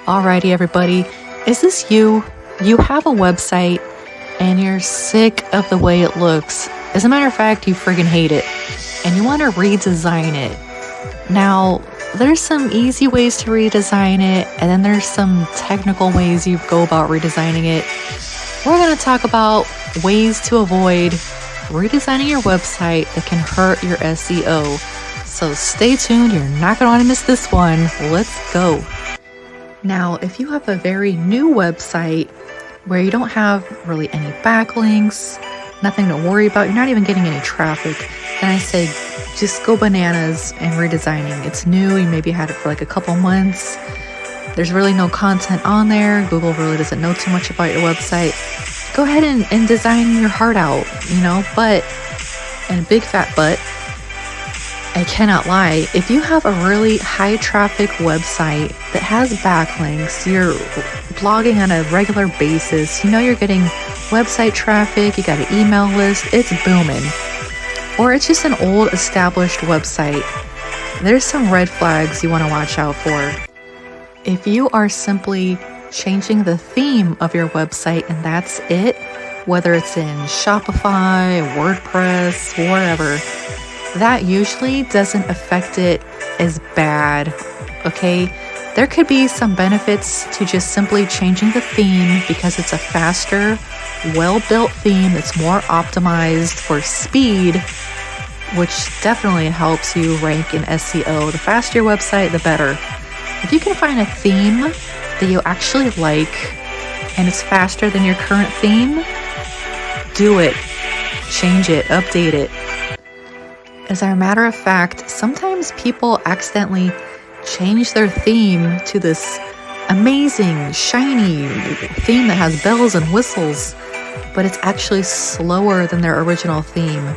Alrighty, everybody. Is this you? You have a website and you're sick of the way it looks. As a matter of fact, you friggin' hate it and you want to redesign it. Now, there's some easy ways to redesign it, and then there's some technical ways you go about redesigning it. We're going to talk about ways to avoid redesigning your website that can hurt your SEO. So stay tuned. You're not going to want to miss this one. Let's go. Now, if you have a very new website where you don't have really any backlinks, nothing to worry about, you're not even getting any traffic, then I say just go bananas and redesigning. It's new. You maybe had it for like a couple months. There's really no content on there. Google really doesn't know too much about your website. Go ahead and design your heart out, but, and a big fat but, I cannot lie. If you have a really high traffic website that has backlinks, you're blogging on a regular basis, you're getting website traffic, you got an email list, it's booming. Or it's just an old established website, there's some red flags you want to watch out for. If you are simply changing the theme of your website and that's it, whether it's in Shopify, WordPress, wherever, that usually doesn't affect it as bad, okay? There could be some benefits to just simply changing the theme because it's a faster, well-built theme that's more optimized for speed, which definitely helps you rank in SEO. The faster your website, the better. If you can find a theme that you actually like and it's faster than your current theme, do it. Change it, update it. As a matter of fact, sometimes people accidentally change their theme to this amazing, shiny theme that has bells and whistles, but it's actually slower than their original theme.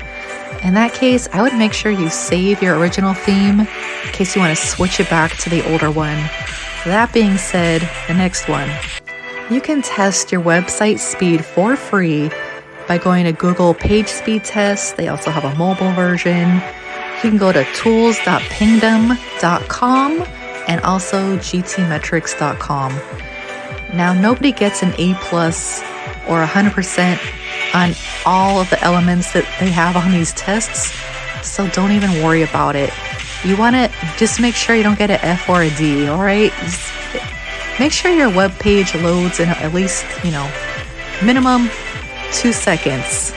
In that case, I would make sure you save your original theme in case you want to switch it back to the older one. That being said, the next one. You can test your website speed for free by going to Google Page Speed Test. They also have a mobile version. You can go to tools.pingdom.com and also gtmetrics.com. Now, nobody gets an A+ or 100% on all of the elements that they have on these tests, so don't even worry about it. You want to just make sure you don't get an F or a D, all right? Just make sure your web page loads in at least, minimum 2 seconds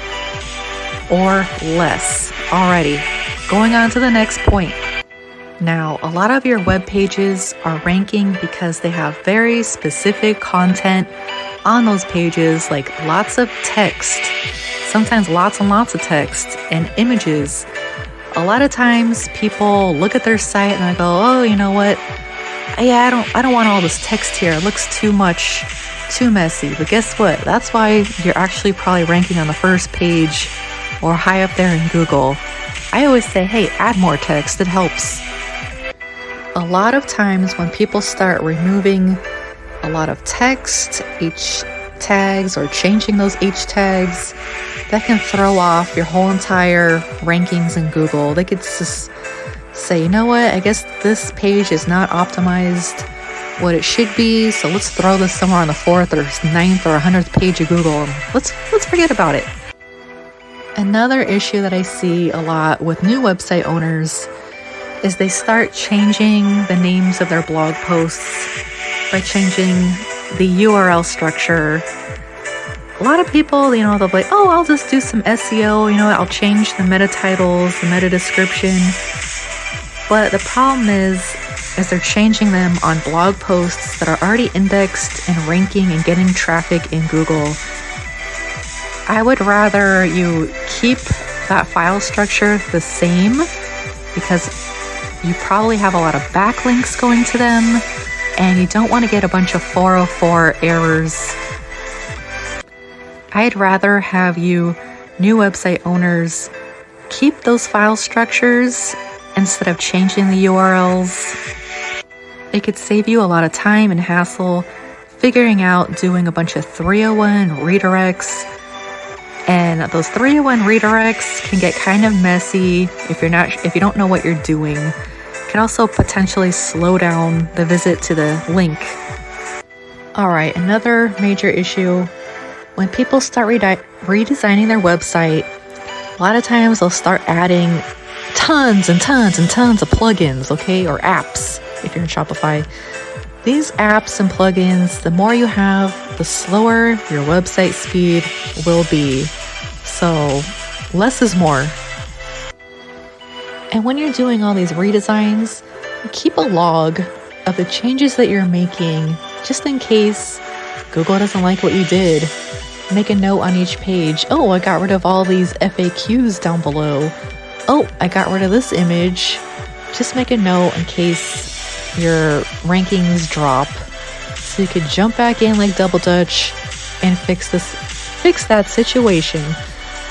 or less. Alrighty, going on to the next point. Now, a lot of your web pages are ranking because they have very specific content on those pages, like lots of text, sometimes lots and lots of text and images. A lot of times people look at their site and they go, oh, you know what? Yeah, I don't want all this text here. It looks too much, too messy. But guess what? That's why you're actually probably ranking on the first page or high up there in Google. I always say, hey, add more text. It helps. A lot of times when people start removing a lot of text, H tags, or changing those H tags, that can throw off your whole entire rankings in Google. They could just say, you know what, I guess this page is not optimized what it should be, so let's throw this somewhere on the 4th or 9th or 100th page of Google. Let's forget about it. Another issue that I see a lot with new website owners is they start changing the names of their blog posts by changing the URL structure. A lot of people, they'll be like, oh, I'll just do some SEO, I'll change the meta titles, the meta description. But the problem is they're changing them on blog posts that are already indexed and ranking and getting traffic in Google. I would rather you keep that file structure the same because you probably have a lot of backlinks going to them and you don't want to get a bunch of 404 errors. I'd rather have you new website owners keep those file structures instead of changing the URLs. It could save you a lot of time and hassle figuring out doing a bunch of 301 redirects. And those 301 redirects can get kind of messy if you don't know what you're doing. It can also potentially slow down the visit to the link. All right, another major issue when people start redesigning their website, a lot of times they'll start adding tons and tons and tons of plugins, okay, or apps if you're in Shopify. These apps and plugins, the more you have, the slower your website speed will be. So less is more. And when you're doing all these redesigns, keep a log of the changes that you're making, just in case Google doesn't like what you did. Make a note on each page. Oh, I got rid of all these FAQs down below. Oh, I got rid of this image. Just make a note in case your rankings drop, so you could jump back in like double dutch and fix that situation.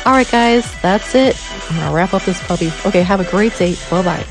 All right, guys, that's it. I'm gonna wrap up this puppy. Okay, have a great day. Bye-bye.